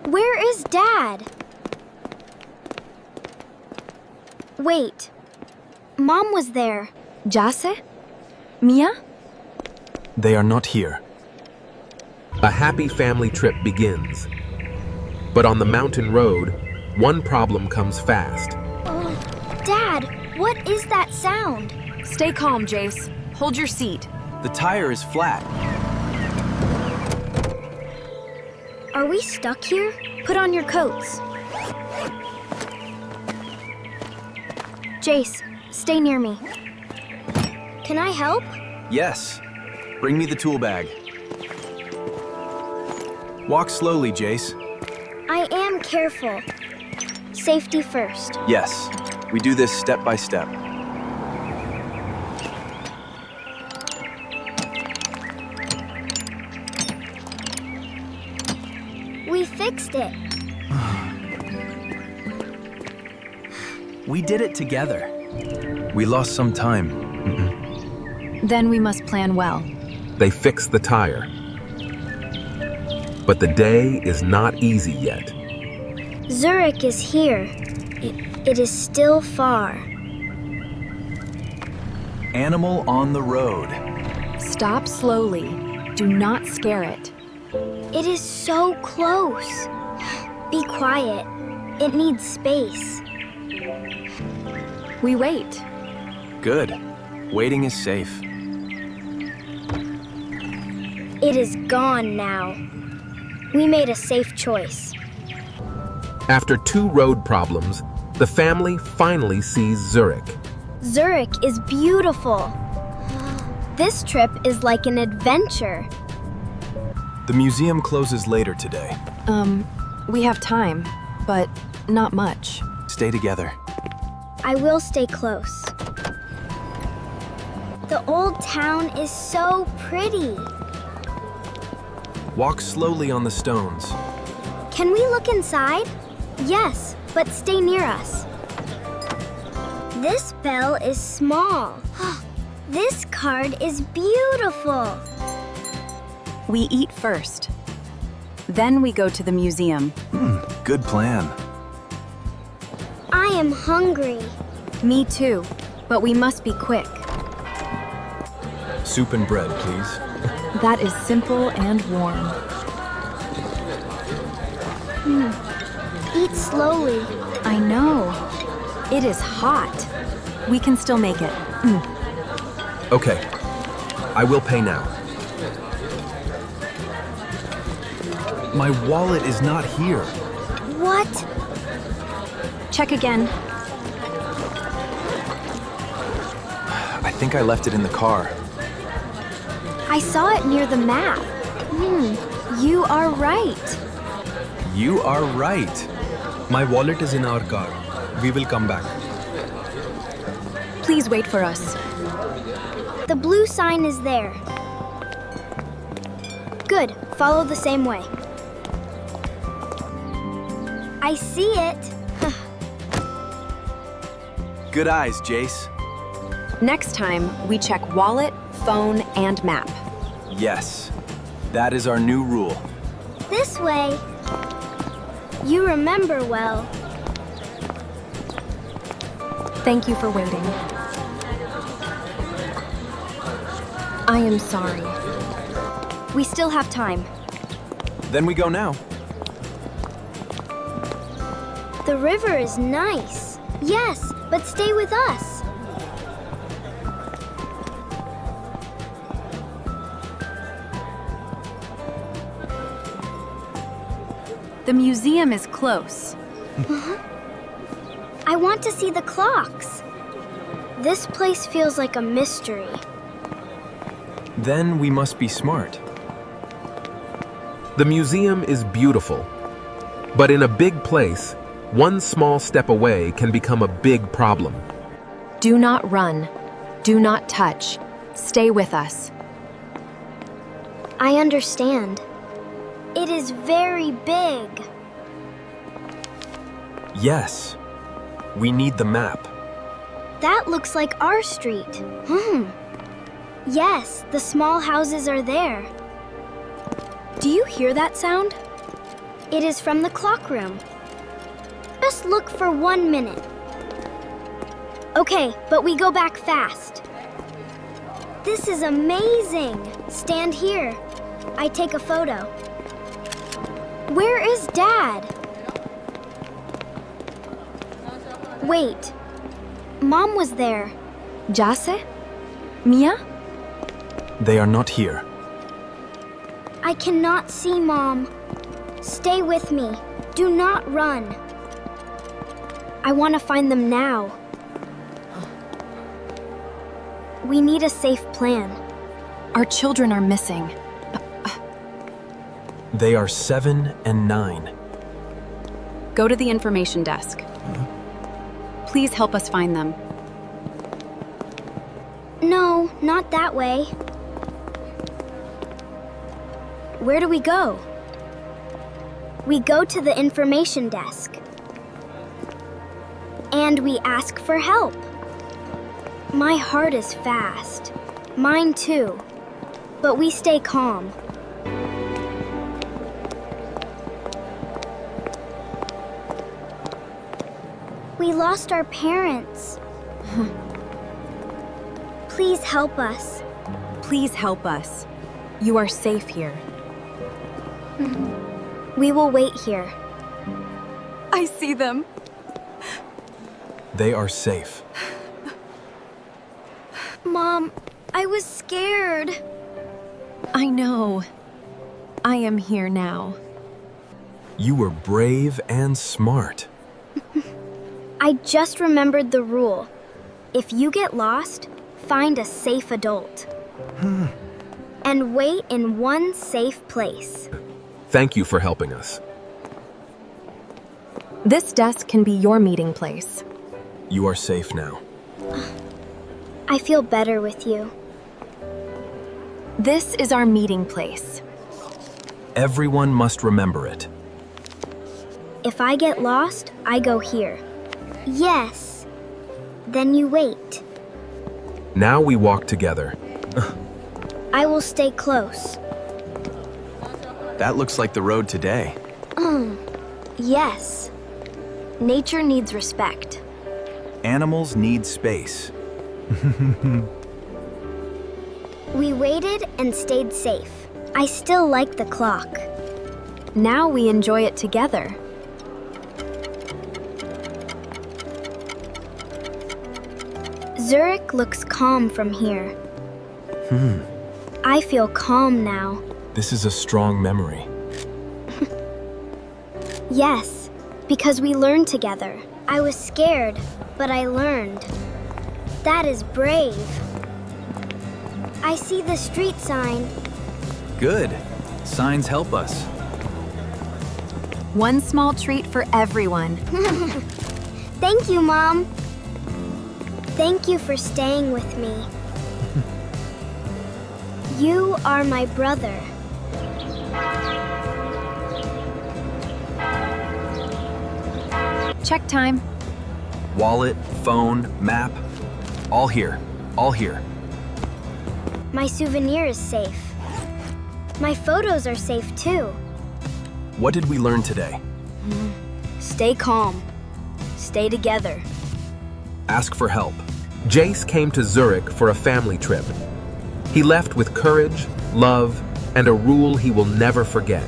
Where is Dad? Wait. Mom was there. Jace? Mia? They are not here. A happy family trip begins. But on the mountain road, one problem comes fast. Oh, Dad, what is that sound? Stay calm, Jace. Hold your seat. The tire is flat. Are we stuck here? Put on your coats. Jace, stay near me. Can I help? Yes. Bring me the tool bag. Walk slowly, Jace. I am careful. Safety first. Yes. We do this step by step. We fixed it. We did it together. We lost some time. Then we must plan well. They fix the tire. But the day is not easy yet. Zurich is here. It is still far. Animal on the road. Stop slowly. Do not scare it. It is so close. Be quiet. It needs space. We wait. Good. Waiting is safe. It is gone now. We made a safe choice. After 2 road problems, the family finally sees Zurich. Zurich is beautiful. This trip is like an adventure. The museum closes later today. We have time, but not much. Stay together. I will stay close. The old town is so pretty. Walk slowly on the stones. Can we look inside? Yes, but stay near us. This bell is small. This card is beautiful. We eat first. Then we go to the museum. Good plan. I am hungry. Me too, but we must be quick. Soup and bread, please. That is simple and warm. Eat slowly. I know. It is hot. We can still make it. Okay, I will pay now. My wallet is not here. What? Check again. I think I left it in the car. I saw it near the map. You are right. You are right. My wallet is in our car. We will come back. Please wait for us. The blue sign is there. Good. Follow the same way. I see it. Good eyes, Jace. Next time, we check wallet, phone, and map. Yes. That is our new rule. This way. You remember well. Thank you for waiting. I am sorry. We still have time. Then we go now. The river is nice. Yes, but stay with us. The museum is close. I want to see the clocks. This place feels like a mystery. Then we must be smart. The museum is beautiful, but in a big place, one small step away can become a big problem. Do not run. Do not touch. Stay with us. I understand. It is very big. Yes. We need the map. That looks like our street. Yes, the small houses are there. Do you hear that sound? It is from the clock room. Just look for 1 minute. Okay, but we go back fast. This is amazing. Stand here. I take a photo. Where is Dad? Wait. Mom was there. Jace? Mia? They are not here. I cannot see Mom. Stay with me. Do not run. I want to find them now. We need a safe plan. Our children are missing. They are 7 and 9. Go to the information desk. Please help us find them. No, not that way. Where do we go? We go to the information desk. And we ask for help. My heart is fast. Mine too. But we stay calm. We lost our parents. Please help us. Please help us. You are safe here. We will wait here. I see them. They are safe. Mom, I was scared. I know. I am here now. You were brave and smart. I just remembered the rule. If you get lost, find a safe adult. And wait in one safe place. Thank you for helping us. This desk can be your meeting place. You are safe now. I feel better with you. This is our meeting place. Everyone must remember it. If I get lost, I go here. Yes. Then you wait. Now we walk together. I will stay close. That looks like the road today. Yes. Nature needs respect. Animals need space. We waited and stayed safe. I still like the clock. Now we enjoy it together. Zurich looks calm from here. I feel calm now. This is a strong memory. Yes, because we learned together. I was scared, but I learned. That is brave. I see the street sign. Good. Signs help us. One small treat for everyone. Thank you, Mom. Thank you for staying with me. You are my brother. Check time. Wallet, phone, map. All here. All here. My souvenir is safe. My photos are safe too. What did we learn today? Stay calm. Stay together. Ask for help. Jace came to Zurich for a family trip. He left with courage, love, and a rule he will never forget.